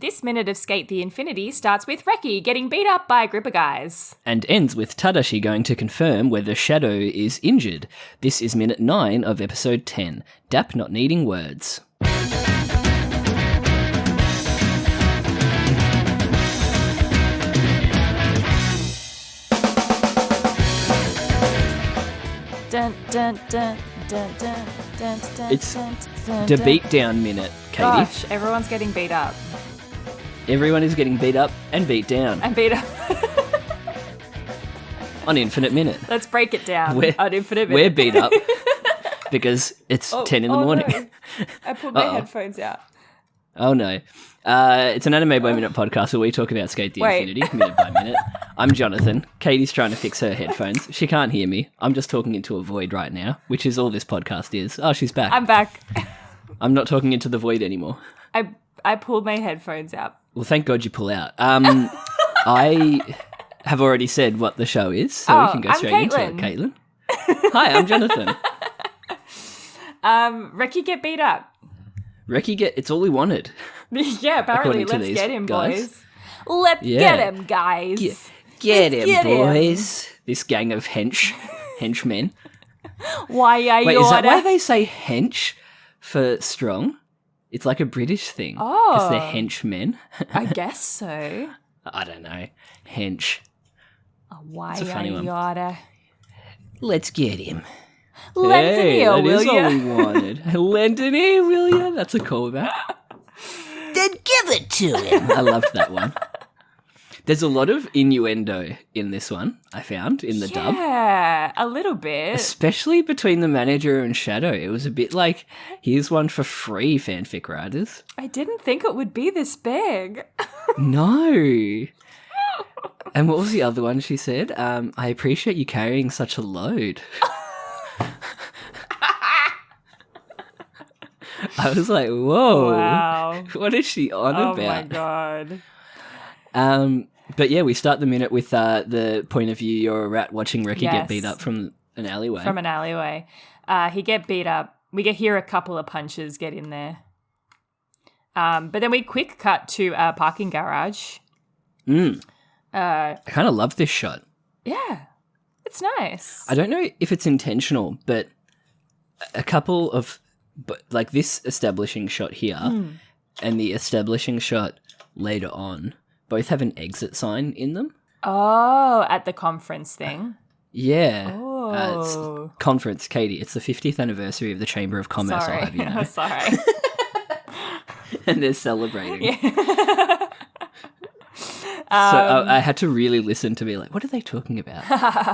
This minute of Skate the Infinity starts with Reki getting beat up by a group of guys. And ends with Tadashi going to confirm whether Shadow is injured. This is minute 9 of episode 10, Dap not needing words. Dun, dun, dun, dun, dun, dun, dun, It's dun, the dun. beatdown minute, Katie. Gosh, everyone's getting beat up. Everyone is getting beat up and beat down And beat up. on Infinite Minute. Let's break it down. We're- on Infinite We're Minute. beat up because it's 10 in the morning. No. I pulled my Uh-oh. headphones out. Oh no. It's an anime by minute podcast where we talk about Skate the Wait. Infinity minute by minute. I'm Jonathan. Katie's trying to fix her headphones. She can't hear me. I'm just talking into a void right now, which is all this podcast is. Oh, she's back. I'm back. I'm not talking into the void anymore. I pulled my headphones out. Well, thank God you pull out. I have already said what the show is, so we can go I'm straight into it. Caitlin. Caitlin? Hi, I'm Jonathan. Reki get beat up. Reki it's all he wanted. Yeah, apparently. According to Let's these get him, guys. boys. Let's Yeah. get him, guys. Get Let's him, get him. boys. This gang of henchmen. Why are Wait, you is that why they say hench for strong? It's like a British thing. Because they're Oh. henchmen. I guess so. I don't know. Hench. Why It's a funny one. yada? Let's get him. Lend an ear, that will is all ya? we wanted. Lend an ear, will ya? That's a callback. Then give it to him. I loved that one. There's a lot of innuendo in this one, I found, in the dub. Yeah, a little bit. Especially between the manager and Shadow. It was a bit like, here's one for free, fanfic writers. I didn't think it would be this big. No. And what was the other one she said? I appreciate you carrying such a load. I was like, whoa. Wow. What is she on Oh about? my god. But yeah, we start the minute with the point of view you're a rat watching Reki Yes. get beat up from an alleyway. From an alleyway. He get beat up. We get hear a couple of punches get in there. But then we quick cut to a parking garage. I kind of love this shot. Yeah. It's nice. I don't know if it's intentional, but a couple of, like this establishing shot here and the establishing shot later on both have an exit sign in them. Oh, at the conference thing. Yeah. Oh. It's conference, Katie. It's the 50th anniversary of the Chamber of Commerce, Sorry. I'll have you know. Sorry. And they're celebrating. Yeah. So I had to really listen to be like, what are they talking about?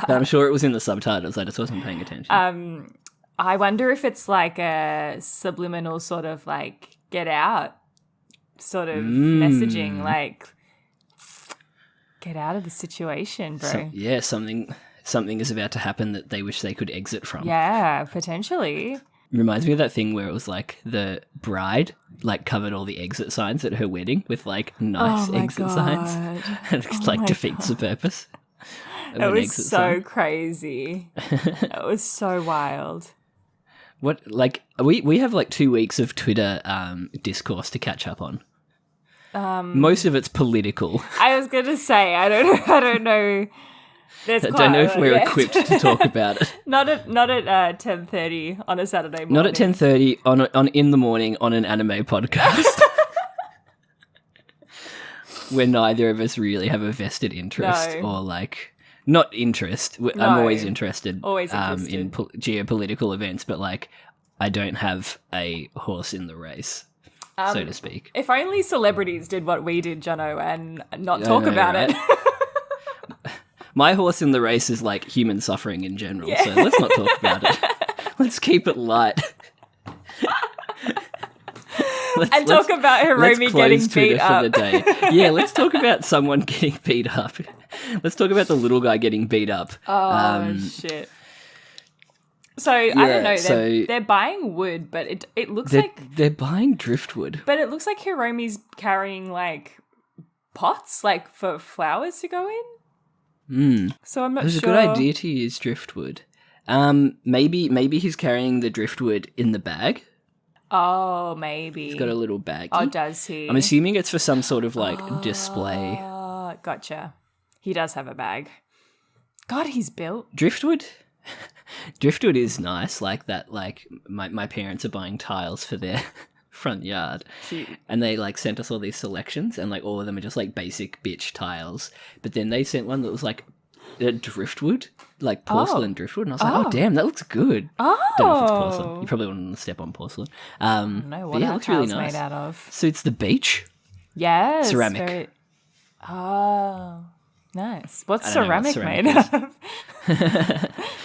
But I'm sure it was in the subtitles. I just wasn't paying attention. I wonder if it's like a subliminal sort of like get out sort of messaging, like get out of the situation, bro. Yeah, something is about to happen that they wish they could exit from. Yeah, potentially. Reminds me of that thing where it was like the bride like covered all the exit signs at her wedding with like nice Oh my exit signs. And it like my defeats the purpose. Of It an was exit so sign. crazy. It was so wild. What like we have like 2 weeks of Twitter discourse to catch up on. Most of it's political. I was gonna say, I don't know. There's I don't know if we're yeah. equipped to talk about it. Not at 10:30 on a Saturday morning. Not at 10:30 on in the morning on an anime podcast. Where neither of us really have a vested interest No. or like not interest. I'm No. always interested. Always in interested. geopolitical events, but like I don't have a horse in the race, so to speak. If only celebrities did what we did, Jono, and not talk know, about right? it. My horse in the race is like human suffering in general, so let's not talk about it. Let's keep it light. And talk about Hiromi getting beat up. For the day. Yeah, let's talk about someone getting beat up. Let's talk about the little guy getting beat up. Oh, shit. So, I don't know. They're buying wood, but it looks like... They're buying driftwood. But it looks like Hiromi's carrying, like, pots, like, for flowers to go in. So I'm not It was sure. a good idea to use driftwood. Maybe he's carrying the driftwood in the bag. Oh, maybe. He's got a little baggie. Oh, does he? I'm assuming it's for some sort of like display. Gotcha. He does have a bag. God, he's built. Driftwood is nice, like that. Like my parents are buying tiles for their front yard. Cute. And they like sent us all these selections, and like all of them are just like basic bitch tiles. But then they sent one that was like a driftwood, like porcelain driftwood, and I was like, oh damn, that looks good. Oh, Don't know if it's porcelain. You probably wouldn't step on porcelain. know what yeah, it our looks really tile's nice. made out of. Suits the beach. Yes. Ceramic. Oh, nice. What's I don't know what ceramic ceramic made out of?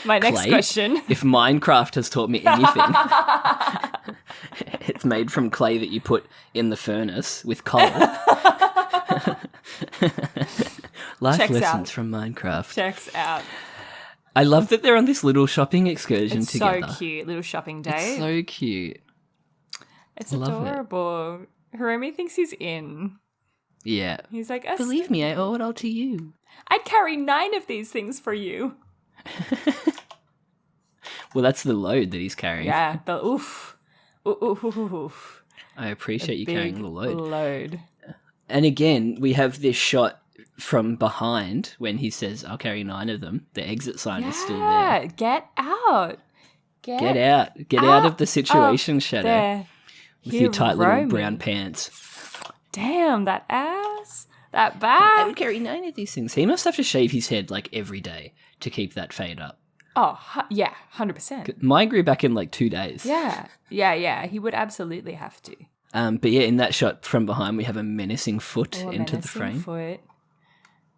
My next Clay. question. If Minecraft has taught me anything, it's made from clay that you put in the furnace with coal. Life Checks lessons out. from Minecraft. Checks out. I love that they're on this little shopping excursion It's together. so cute. Little shopping day. It's so cute. It's love it. adorable. Hiromi thinks he's in. Yeah. He's like, Believe me, I owe it all to you. I'd carry 9 of these things for you. Well, that's the load that he's carrying. Yeah, the oof. Oof. I appreciate you carrying the load. And again, we have this shot from behind when he says, I'll carry 9 of them. The exit sign is still there. Get out. Get out. Get out of the situation, Shadow. There. With your tight little Hiromi. brown pants. Damn, that ass. That I back. would carry 9 of these things. He must have to shave his head like every day to keep that fade up. Oh, yeah, 100%. Mine grew back in like 2 days. Yeah. He would absolutely have to. But yeah, in that shot from behind, we have a menacing foot Oh, a into the menacing frame. Foot.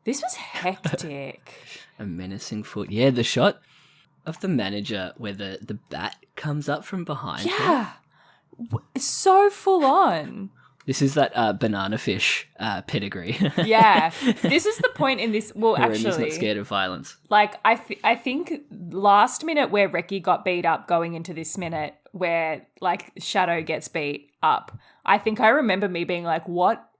This was hectic. A menacing foot. Yeah, the shot of the manager where the bat comes up from behind. Yeah. It's so full on. This is that banana fish pedigree. Yeah. This is the point in this. Well, Hiromi's actually, not scared of violence. like I think last minute where Reki got beat up going into this minute where like Shadow gets beat up, I think I remember me being like, what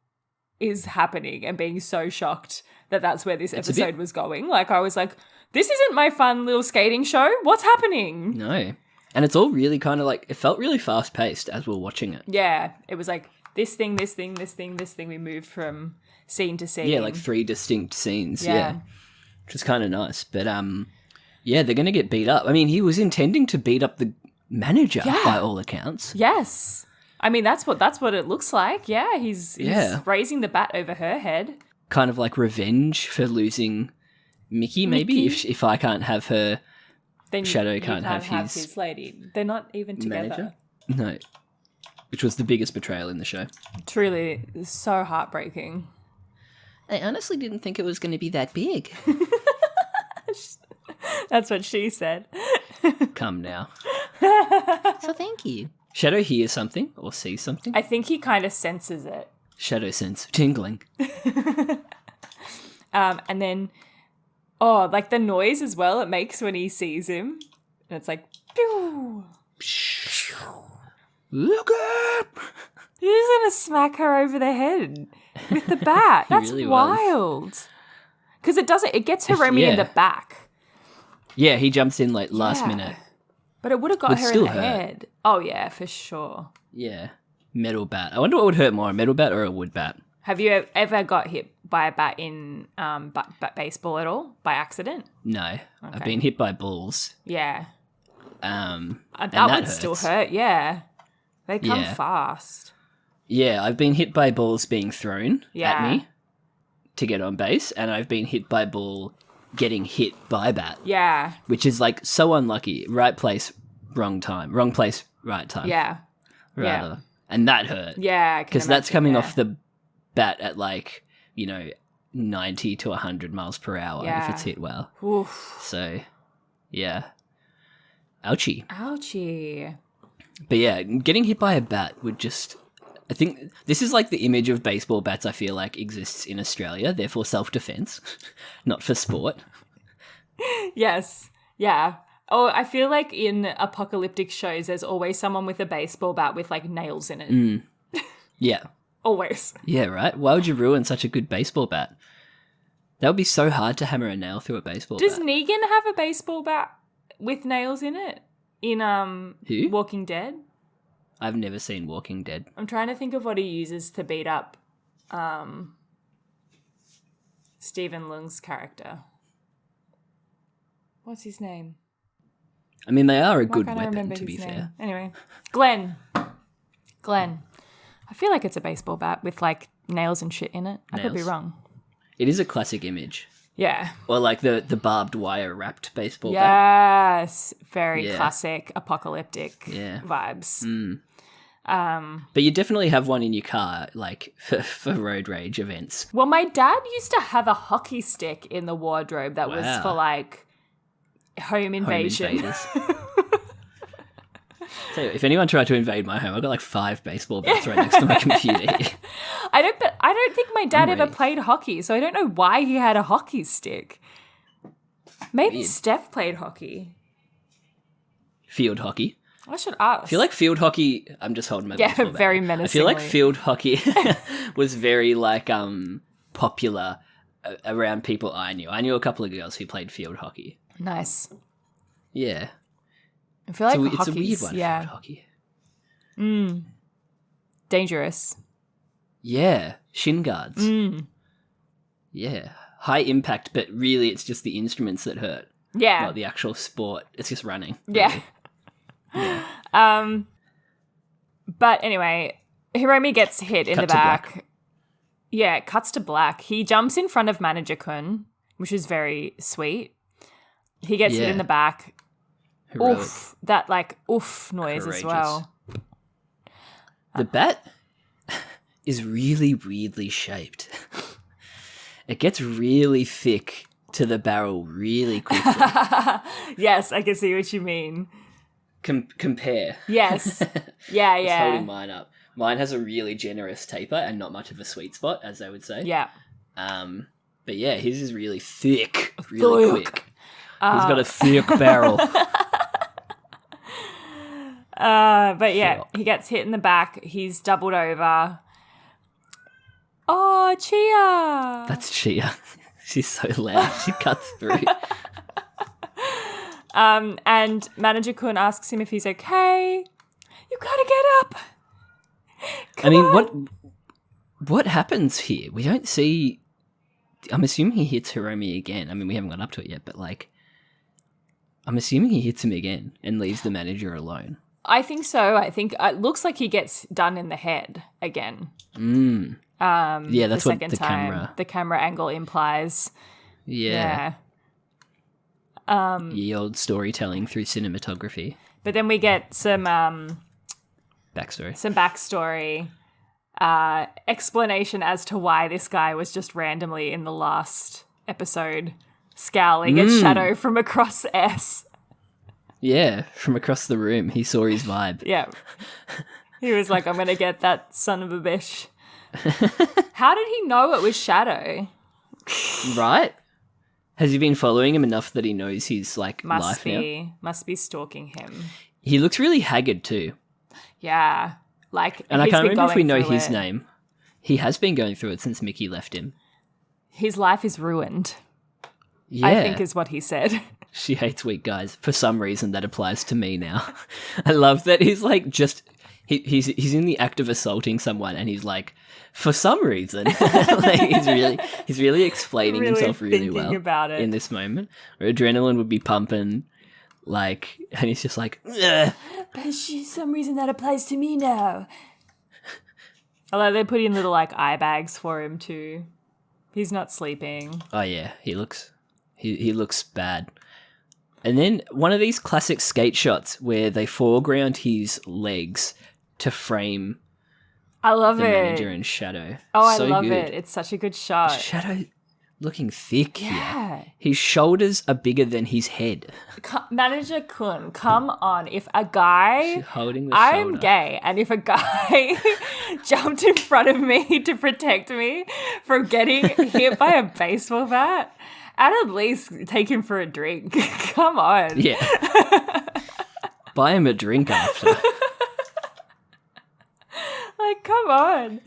is happening? And being so shocked that that's where this episode was going. Like I was like, this isn't my fun little skating show. What's happening? No. And it's all really kind of like, it felt really fast paced as we were watching it. Yeah. It was like this thing. We moved from scene to scene. Yeah, like 3 distinct scenes. Yeah. Yeah. Which was kind of nice. But yeah, they're going to get beat up. I mean, he was intending to beat up the manager by all accounts. Yes. I mean, that's what it looks like. Yeah, he's raising the bat over her head. Kind of like revenge for losing Mickey, maybe. If I can't have her, Then Shadow you can't have his lady. They're not even together. manager. No. Which was the biggest betrayal in the show. Truly, so heartbreaking. I honestly didn't think it was going to be that big. That's what she said. Come now. So thank you. Shadow hears something or sees something. I think he kind of senses it. Shadow sense tingling. And then, like the noise as well it makes when he sees him. And it's like, pew. Look up! He's going to smack her over the head with the bat. That's really wild. Because it gets Hiromi in the back. Yeah, he jumps in like last minute. But it would have got Would her in still the hurt. head. Oh, yeah, for sure. Yeah. Metal bat. I wonder what would hurt more, a metal bat or a wood bat? Have you ever got hit by a bat in baseball at all? By accident? No. I've been hit by balls. Yeah. And that would still hurts. hurt, yeah. They come Yeah. fast. Yeah, I've been hit by balls being thrown Yeah. at me to get on base, and I've been hit by ball getting hit by bat, Yeah. which is like so unlucky. Right place, wrong time. Wrong place, right time. Yeah. Rather. And that hurt. Yeah. Because that's coming off the bat at like, 90 to 100 miles per hour Yeah. if it's hit well. Oof. So, yeah. Ouchie. Ouchie. But yeah, getting hit by a bat would just... I think this is like the image of baseball bats I feel like exists in Australia, therefore self-defense, not for sport. Yes. Yeah. Oh, I feel like in apocalyptic shows, there's always someone with a baseball bat with like nails in it. Yeah. Always. Yeah, right? Why would you ruin such a good baseball bat? That would be so hard to hammer a nail through a baseball Does bat. Negan have a baseball bat with nails in it in Who? Walking Dead? I've never seen Walking Dead. I'm trying to think of what he uses to beat up Stephen Lung's character. What's his name? I mean, they are a Why good can't I weapon, remember to be his fair. name? Anyway, Glenn. I feel like it's a baseball bat with like nails and shit in it. I could be Nails? wrong. It is a classic image. Yeah. Or like the barbed wire wrapped baseball bat. Yes. Very classic apocalyptic vibes. But you definitely have one in your car, like for road rage events. Well, my dad used to have a hockey stick in the wardrobe that was for like home invasion. Home invaders. So if anyone tried to invade my home, I've got like 5 baseball bats right next to my computer here. I don't think my dad ever played hockey, so I don't know why he had a hockey stick. Maybe Weird. Steph played hockey. Field hockey. I should ask. I feel like field hockey. I'm just holding my baseball bat. very I menacingly. feel like field hockey was very like popular around people I knew. I knew a couple of girls who played field hockey. Nice. Yeah. I feel like It's a weird one. yeah. Field hockey. Dangerous. Yeah. Shin guards. Yeah. High impact, but really it's just the instruments that hurt. Yeah. Not the actual sport. It's just running. Yeah. But anyway, Hiromi gets hit in the back. Black. Yeah, it cuts to black. He jumps in front of Manager Kun, which is very sweet. He gets hit in the back. Heroic. Oof. That like oof noise as well. The bat is really weirdly shaped. It gets really thick to the barrel really quickly. Yes, I can see what you mean. Compare. Yes. Yeah, It's yeah. holding mine up. Mine has a really generous taper and not much of a sweet spot, as they would say. Yeah. But yeah, his is really thick, really Thick. quick. He's got a thick barrel. But yeah, he gets hit in the back. He's doubled over. Oh, Chia. That's Chia. She's so loud. She cuts through. And Manager Kun asks him if he's okay. You gotta get up. Come on. what happens here? We don't see. I'm assuming he hits Hiromi again. I mean, we haven't gone up to it yet, but like, I'm assuming he hits him again and leaves the manager alone. I think so. I think it looks like he gets done in the head again. Yeah, that's the what second the time. The camera angle implies. Yeah. Yeah. Ye old storytelling through cinematography. But then we get some Backstory. explanation as to why this guy was just randomly in the last episode scowling at Shadow from across S. Yeah, from across the room, he saw his vibe. Yeah. He was like, I'm going to get that son of a bitch. How did he know it was Shadow? Right? Has he been following him enough that he knows his life now? Must be stalking him. He looks really haggard too. Yeah. Like, And I can't remember if we know through his it. name. He has been going through it since Mickey left him. His life is ruined, Yeah. I think is what he said. She hates weak guys. For some reason, that applies to me now. I love that he's like he's in the act of assaulting someone, and he's like, for some reason, like he's really explaining Really himself really thinking well about it. in this moment. Where adrenaline would be pumping, like, and he's just like, ugh. But for some reason that applies to me now. Although they put in little like eye bags for him too. He's not sleeping. Oh yeah, he looks bad. And then one of these classic skate shots where they foreground his legs to frame I love the it. manager and Shadow. Oh, So I love good. it. It's such a good shot. Shadow looking thick here. Yeah. His shoulders are bigger than his head. Manager Kun, come on. If a guy... She's holding the I'm shoulder. gay, and if a guy jumped in front of me to protect me from getting hit by a baseball bat, I'd at least take him for a drink. Come on. Yeah. Buy him a drink after. Like, come on.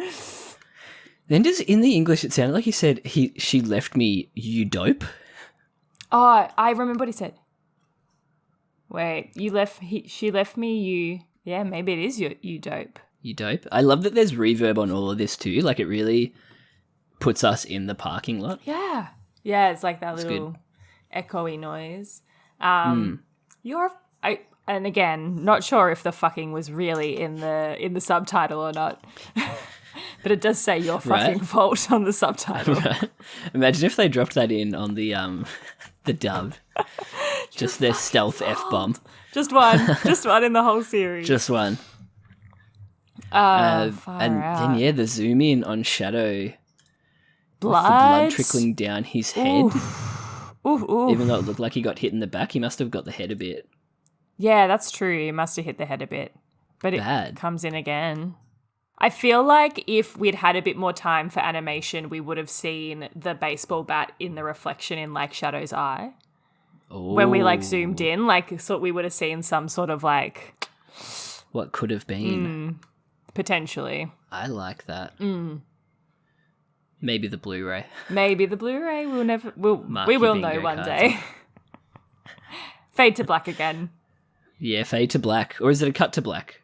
Then in the English it sounded like he said she left me, you dope. Oh, I remember what he said. Wait, she left me, you Yeah, maybe it is you dope. You dope. I love that there's reverb on all of this too. Like it really puts us in the parking lot. Yeah. Yeah, it's like that That's little echoey noise. Mm. And again, not sure if the fucking was really in the subtitle or not. But it does say your fucking fault on the subtitle. Right. Imagine if they dropped that in on the dub. Just their stealth F-bomb. Just one in the whole series. Just one. Far and out. then, yeah, the zoom in on Shadow. Blood. With the blood trickling down his head. Ooh. Even though it looked like he got hit in the back, he must have got the head a bit. Yeah, that's true. He must have hit the head a bit. But Bad. It comes in again. I feel like if we'd had a bit more time for animation, we would have seen the baseball bat in the reflection in like Shadow's eye. Ooh. When we like zoomed in, like so we would have seen some sort of like what could have been. Potentially. I like that. Maybe the Blu-ray. Maybe the Blu-ray. We will know one cards. day. Fade to black again. Yeah, fade to black. Or is it a cut to black?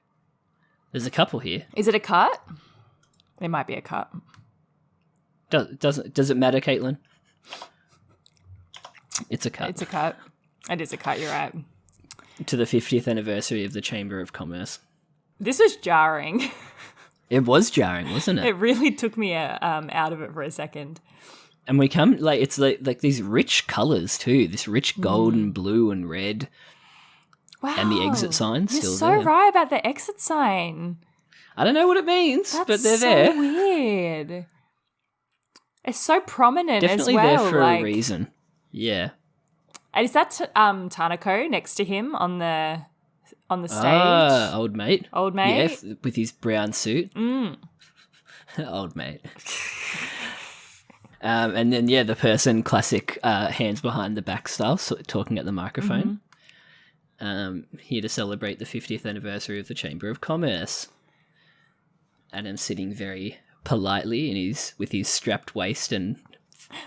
There's a couple here. Is it a cut? It might be a cut. Does it matter, Caitlin? It's a cut. It's a cut. It is a cut, you're right. To the 50th anniversary of the Chamber of Commerce. This was jarring. It was jarring, wasn't it? It really took me out of it for a second. And we come, like, it's like these rich colours too. This rich gold and blue and red. Wow. And the exit sign still You're so there. right about the exit sign. I don't know what it means, but they're so there. Weird. It's so prominent Definitely as well. there for a reason. Yeah. And is that Tanako next to him on the stage? Ah, old mate. Old mate? Yeah, with his brown suit. Old mate. And then, yeah, the person, classic hands behind the back style, talking at the microphone. Here to celebrate the 50th anniversary of the Chamber of Commerce. And I'm sitting very politely with his strapped waist and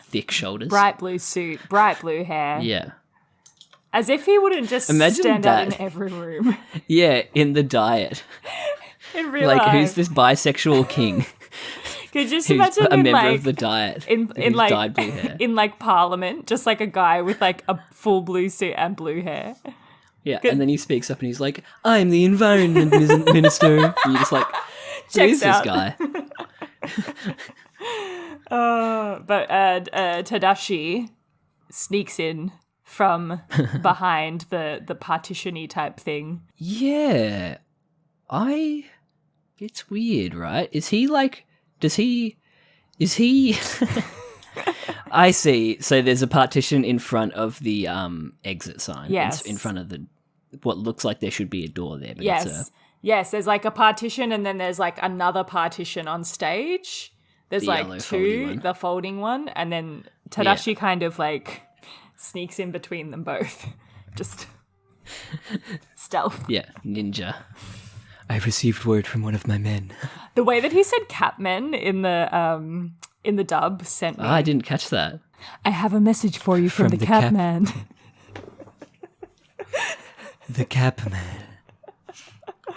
thick shoulders. Bright blue suit, bright blue hair. Yeah. As if he wouldn't just Imagine stand out that. in every room. Yeah, in the diet. In real Like, life. who's this bisexual king? Could you just Who's imagine a in member like of the diet in who's like dyed blue hair. in like Parliament, just like a guy with like a full blue suit and blue hair. Yeah, and then he speaks up and he's like, I'm the environment minister. And you're just like, who Checks is this out. guy? But Tadashi sneaks in from behind the partition-y type thing. Yeah. It's weird, right? Is he I see. So there's a partition in front of the exit sign. Yes. It's in front of what looks like there should be a door there. But Yes. Yes, there's like a partition and then there's like another partition on stage. There's The like yellow two, foldy one. the folding one, and then Tadashi kind of like sneaks in between them both. Just stealth. Yeah, ninja. I've received word from one of my men. The way that he said Catmen in the dub sent me. I didn't catch that. I have a message for you from the the Cap- Catman. The Capman.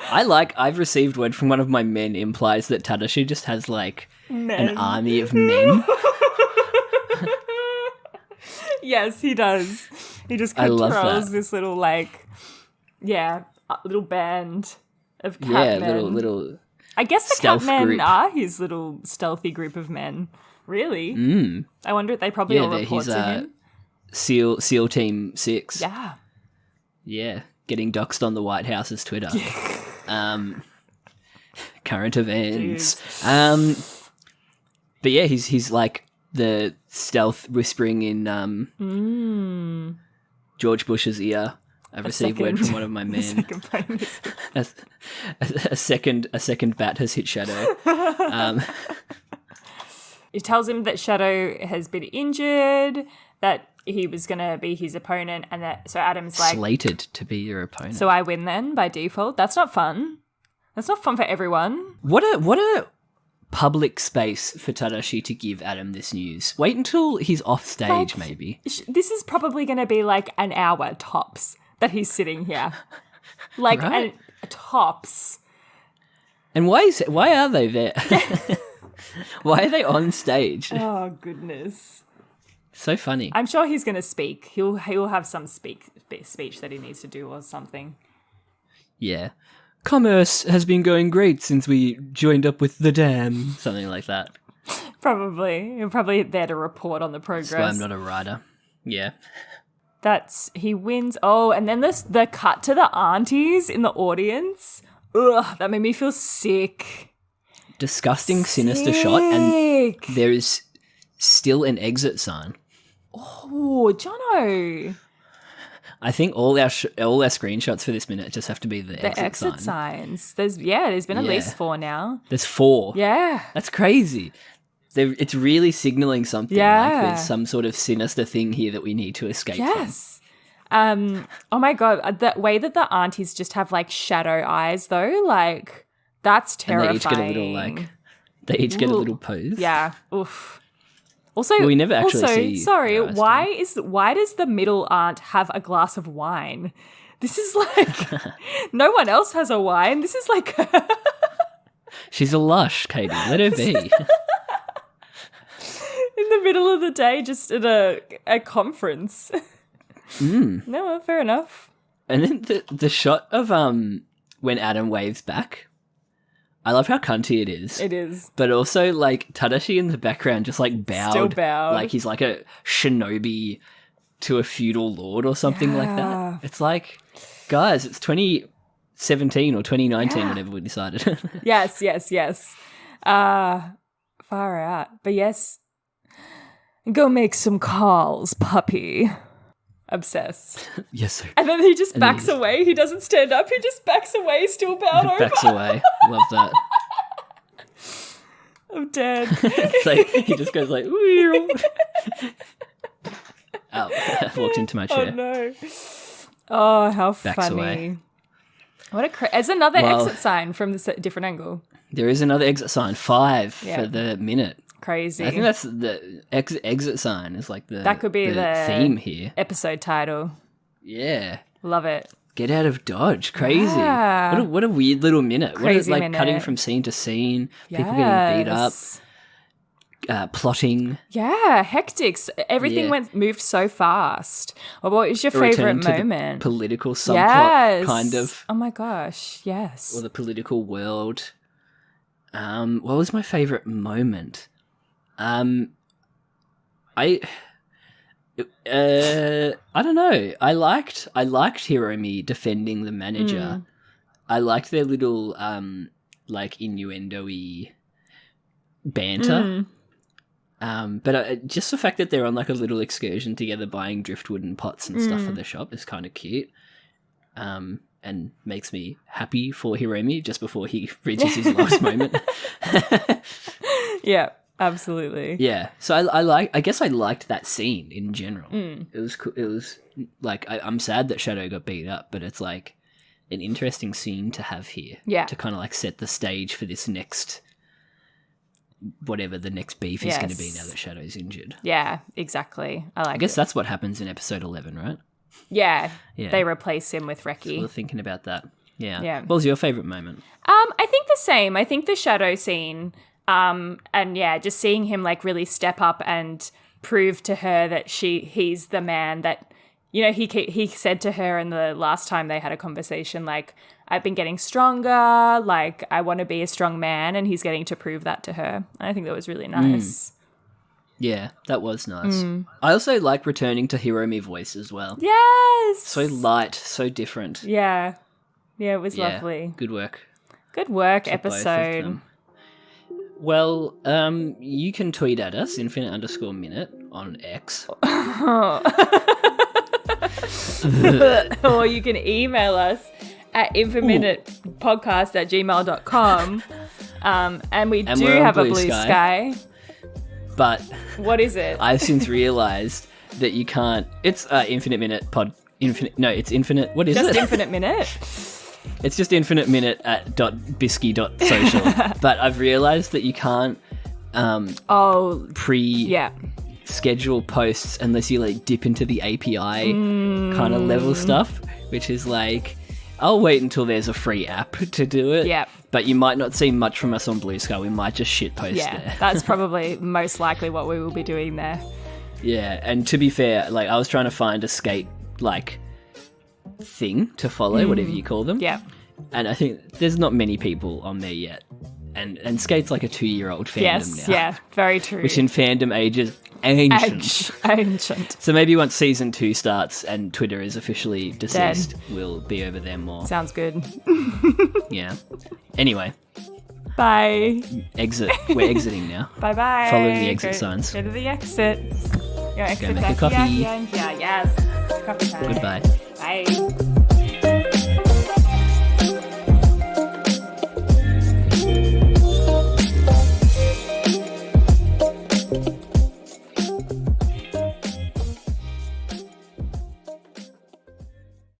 I've received word from one of my men implies that Tadashi just has like an army of men. Yes, he does. He just I love controls that. this little little band of Catmen. Yeah, little I guess the stealth Catmen group. are his little stealthy group of men. Really? I wonder if they probably all report he's to him. SEAL Team 6. Yeah. Yeah, getting doxed on the White House's Twitter. Current events. But yeah, he's like the stealth whispering in George Bush's ear. I've received word from one of my men. A second bat has hit Shadow. He tells him that Shadow has been injured, that he was going to be his opponent, and that so Adam's like, slated to be your opponent. so I win then by default. That's not fun. That's not fun for everyone. What a public space for Tadashi to give Adam this news. Wait until he's off stage, maybe. This is probably going to be like an hour tops that he's sitting here. Like, Right. tops. And why are they there? Why are they on stage? Oh, goodness. So funny. I'm sure he's going to speak. He'll have some speech that he needs to do or something. Yeah. Commerce has been going great since we joined up with the dam. Something like that. Probably. You're probably there to report on the progress. That's why I'm not a writer. Yeah. He wins. Oh, and then the cut to the aunties in the audience. Ugh, that made me feel sick. Disgusting, sinister shot. And there is still an exit sign. Oh, Jono. I think all our screenshots for this minute just have to be the exit signs. There's been at least 4 now. There's 4. Yeah. That's crazy. It's really signaling something. Yeah. Like there's some sort of sinister thing here that we need to escape from. Oh my God. The way that the aunties just have like shadow eyes though, like that's terrifying. And they each get a little pose. Yeah. Oof. Also, we never actually see. Sorry, why does the middle aunt have a glass of wine? This is like no one else has a wine. This is like she's a lush, Caity. Let her be. In the middle of the day, just at a conference. No, fair enough. And then the shot of when Adam waves back. I love how cunty it is. It is. But also, like, Tadashi in the background just, like, bowed. Still bowed. Like, he's like a shinobi to a feudal lord or something like that. It's like, guys, it's 2017 or 2019, whatever we decided. Yes. Far out. But yes, go make some calls, puppy. Obsessed. Yes, sir. And then he just backs away. He doesn't stand up. He just backs away, still bowed over. Backs away. Love that. I'm dead. It's like, he just goes like, oh, I walked into my chair. Oh, no. Oh, how Backs funny. Away. What there's another exit sign from this different angle. There is another exit sign, 5 for the minute. Crazy. I think that's the exit sign is like that could be the theme here. Episode title. Yeah. Love it. Get out of Dodge. Crazy. Yeah. What a weird little minute. Crazy what a, minute. Cutting from scene to scene. People getting beat up. Plotting. Yeah, hectic. Everything moved so fast. Well, what was your favourite moment? Political subplot, kind of. Oh my gosh, yes. Or the political world. What was my favourite moment? I don't know. I liked Hiromi defending the manager. I liked their little like innuendo-y banter. But just the fact that they're on like a little excursion together buying driftwood and pots and stuff for the shop is kind of cute. And makes me happy for Hiromi just before he reaches his last moment. Yeah. Absolutely. Yeah. So I guess I liked that scene in general. It was cool. It was like I'm sad that Shadow got beat up, but it's like an interesting scene to have here. Yeah. To kind of like set the stage for this next whatever the next beef is going to be now that Shadow's injured. Yeah, exactly. I guess that's what happens in episode 11, right? Yeah. They replace him with Reki. So we're thinking about that. Yeah. What Yeah. was your favorite moment? I think the same. I think the Shadow scene. And yeah, just seeing him like really step up and prove to her that he's the man that, you know, he said to her in the last time they had a conversation, like, I've been getting stronger, like, I want to be a strong man, and he's getting to prove that to her. I think that was really nice. Yeah, that was nice. I also like returning to Hiromi voice as well. Yes! So light, so different. Yeah. Yeah, it was lovely. Good work. Good work, to both of episode. them. Well, you can tweet at us, infinite_minute, on X. Or you can email us at infiniteminutepodcast@gmail.com. And we do have a blue sky. But what is it? I've since realised that you can't... It's infinite minute pod... it's infinite... What is it? Just infinite minute? It's just infinite minute at .bisky.social. But I've realised that you can't schedule posts unless you like dip into the API kind of level stuff, which is like I'll wait until there's a free app to do it. Yep. But you might not see much from us on Blue Sky. We might just shitpost Yeah, there. that's probably most likely what we will be doing there. Yeah, and to be fair, like I was trying to find a skate like thing to follow, whatever you call them. Yeah. And I think there's not many people on there yet. And skate's like a 2-year-old fandom now. Yeah, very true. Which in fandom ages ancient. Ancient. So maybe once season 2 starts and Twitter is officially deceased, we'll be over there more. Sounds good. Yeah. Anyway. Bye. Exit. We're exiting now. Bye-bye. Follow the exit signs. Go to the exits. Your exits make a are coffee. here. Yes. Coffee time. Goodbye. Bye.